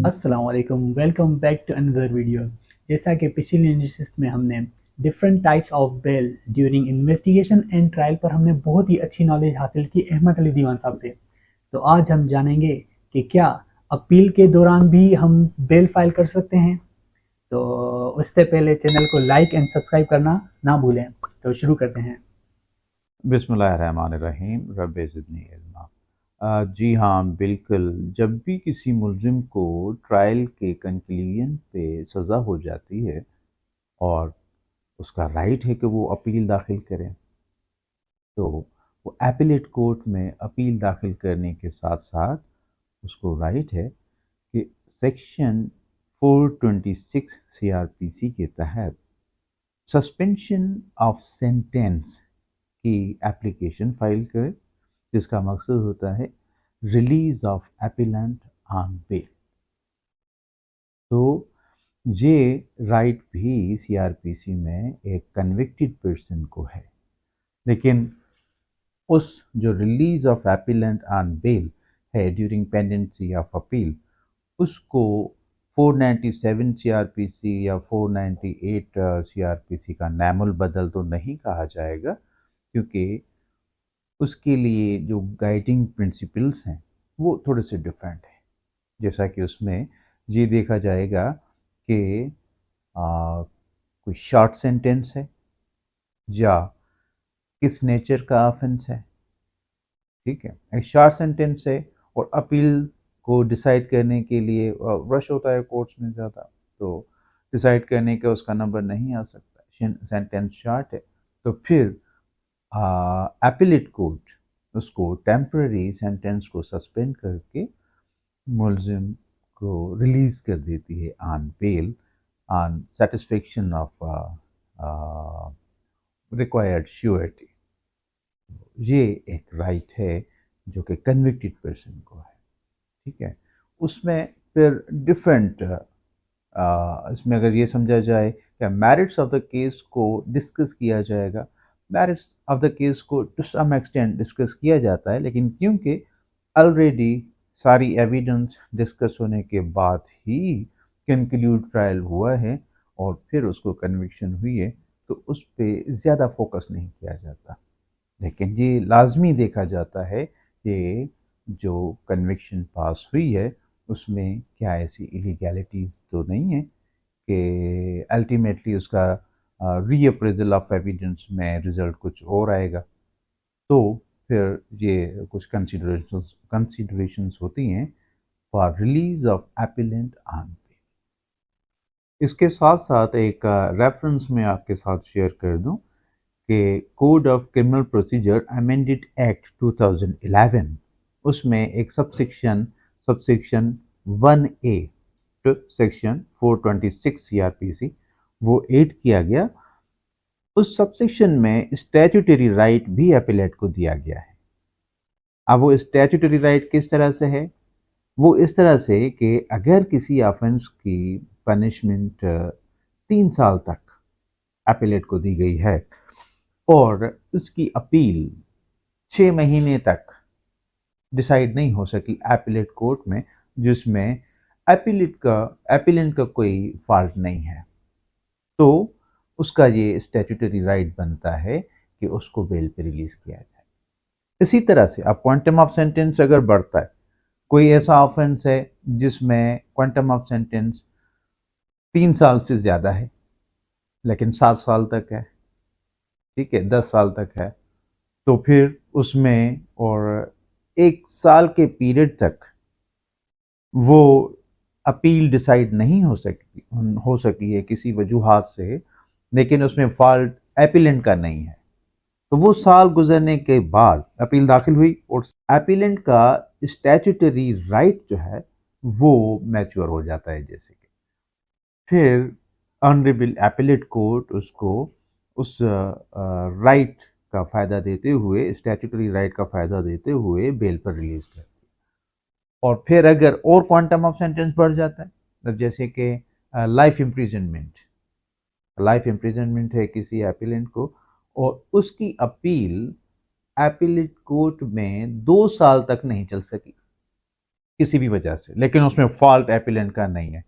अस्सलाम वालेकुम, welcome back to another video. जैसा कि पिछली एनालिसिस में हमने different types of bail during investigation and trial पर हमने बहुत ही अच्छी नॉलेज हासिल की अहमद अली दीवान साहब से। तो आज हम जानेंगे कि क्या अपील के दौरान भी हम बेल फाइल कर सकते हैं। तो उससे पहले चैनल को लाइक एंड सब्सक्राइब करना ना भूलें। तो शुरू करते हैं। बिस्मिल्लाहिर्रहमानिर्रहीम रब्बे ज़िदनी इल्मा। जी हाँ, बिल्कुल। जब भी किसी मुल्ज़िम को ट्रायल के कंक्लूजन पे सज़ा हो जाती है और उसका राइट है कि वो अपील दाखिल करे, तो वो एपीलेट कोर्ट में अपील दाखिल करने के साथ साथ उसको राइट है कि सेक्शन 426 सीआरपीसी के तहत सस्पेंशन ऑफ सेंटेंस की एप्लीकेशन फाइल करे, जिसका मकसद होता है release of appellant on bail. तो ये राइट भी सीआरपीसी में एक कन्विक्टेड पर्सन को है, लेकिन उस जो release of appellant on bail है ड्यूरिंग पेंडेंसी ऑफ अपील, उसको 497 सीआरपीसी या 498 सीआरपीसी का नैमुल बदल तो नहीं कहा जाएगा, क्योंकि उसके लिए जो गाइडिंग प्रिंसिपल्स हैं वो थोड़े से डिफरेंट है। जैसा कि उसमें ये देखा जाएगा कि कोई शॉर्ट सेंटेंस है या किस नेचर का ऑफेंस है। ठीक है, एक शॉर्ट सेंटेंस है और अपील को डिसाइड करने के लिए रश होता है कोर्ट्स में ज़्यादा, तो डिसाइड करने का उसका नंबर नहीं आ सकता, सेंटेंस शॉर्ट है, तो फिर एपीलेट कोर्ट उसको टेम्पररी सेंटेंस को सस्पेंड करके मुलजिम को रिलीज कर देती है on bail, on satisfaction of required surety. ये एक राइट है जो कि कन्विक्टेड पर्सन को है। ठीक है, उसमें फिर डिफरेंट, इसमें अगर ये समझा जाए कि मेरिट्स ऑफ द केस को डिस्कस किया जाएगा, मेरिट्स ऑफ द केस को टू सम एक्सटेंट डिस्कस किया जाता है, लेकिन क्योंकि ऑलरेडी सारी एविडेंस डिस्कस होने के बाद ही कंक्लूड ट्रायल हुआ है और फिर उसको कन्विक्शन हुई है, तो उस पर ज़्यादा फोकस नहीं किया जाता। लेकिन ये लाजमी देखा जाता है कि जो कन्विक्शन पास हुई है उसमें क्या ऐसी इलीगैलिटीज़ तो नहीं है कि अल्टीमेटली उसका रीअप्रेजल ऑफ एविडेंस में रिजल्ट कुछ और आएगा। तो फिर ये कुछ कंसिडरेशंस होती हैं for release of appellant on bail. इसके साथ साथ एक रेफरेंस में आपके साथ शेयर कर दूं कि code of criminal procedure amended act 2011, उसमें एक subsection 1A to section 426 CrPC वो ऐड किया गया। उस सबसेक्शन में स्टैट्यूटरी राइट भी अपीलेट को दिया गया है। अब वो स्टैट्यूटरी राइट किस तरह से है? वो इस तरह से कि अगर किसी ऑफेंस की पनिशमेंट 3 साल तक अपीलेट को दी गई है और उसकी अपील 6 महीने तक डिसाइड नहीं हो सकी अपीलेट कोर्ट में, जिसमें अपीलेंट का कोई फॉल्ट नहीं है, तो उसका ये स्टैट्यूटरी राइट बनता है कि उसको बेल पे रिलीज किया जाए। इसी तरह से अब क्वांटम ऑफ सेंटेंस अगर बढ़ता है, कोई ऐसा ऑफेंस है जिसमें क्वांटम ऑफ सेंटेंस 3 साल से ज़्यादा है लेकिन 7 साल तक है, ठीक है, 10 साल तक है, तो फिर उसमें और 1 साल के पीरियड तक वो अपील डिसाइड नहीं हो सकी है किसी वजूहात से, लेकिन उसमें फॉल्ट एपिलेंट का नहीं है, तो वो साल गुजरने के बाद अपील दाखिल हुई और एपिलेंट का स्टैट्यूटरी राइट जो है वो मैच्योर हो जाता है। जैसे कि फिर ऑनरेबल एपिलेट कोर्ट उसको उस राइट का फ़ायदा देते हुए, स्टैट्यूटरी राइट का फ़ायदा देते हुए बेल पर रिलीज कर। और फिर अगर और क्वांटम ऑफ सेंटेंस बढ़ जाता है, मतलब जैसे कि लाइफ इम्प्रिजनमेंट है किसी एपिलेंट को और उसकी अपील एपिलेट कोर्ट में 2 साल तक नहीं चल सकी, किसी भी वजह से, लेकिन उसमें फॉल्ट एपिलेंट का नहीं है,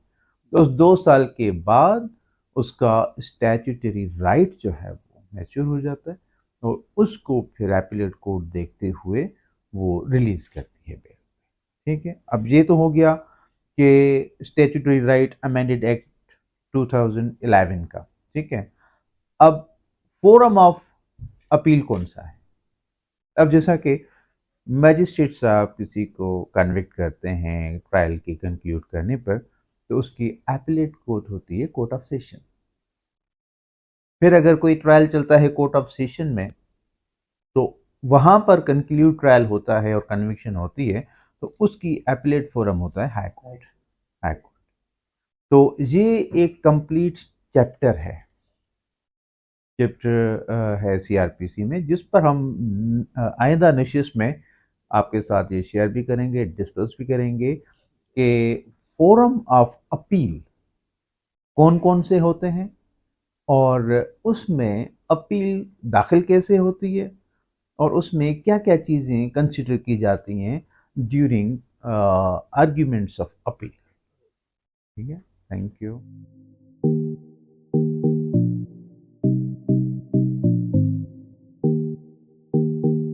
तो उस 2 साल के बाद उसका स्टैट्यूटरी राइट जो है वो मैच्योर हो जाता है और उसको फिर एपिलेट कोर्ट देखते हुए वो रिलीज करती है बेल। ठीक है, अब ये तो हो गया कि स्टैट्यूटरी राइट अमेंडेड एक्ट 2011 का। ठीक है, अब फोरम ऑफ अपील कौन सा है? अब जैसा कि मैजिस्ट्रेट साहब किसी को कन्विक्ट करते हैं ट्रायल की कंक्लूड करने पर, तो उसकी एपिलेट कोर्ट होती है कोर्ट ऑफ सेशन। फिर अगर कोई ट्रायल चलता है कोर्ट ऑफ सेशन में, तो वहां पर कंक्लूड ट्रायल होता है और कन्विक्शन होती है, तो उसकी एपिलेट फोरम होता है हाई कोर्ट। हाई कोर्ट, तो ये एक कंप्लीट चैप्टर है, चैप्टर है सीआरपीसी में, जिस पर हम आइंदा नशिश में आपके साथ ये शेयर भी करेंगे, डिस्कस भी करेंगे कि फोरम ऑफ अपील कौन कौन से होते हैं और उसमें अपील दाखिल कैसे होती है और उसमें क्या क्या चीज़ें कंसिडर की जाती हैं ड्यूरिंग आर्ग्यूमेंट्स ऑफ अपील। ठीक है, थैंक यू।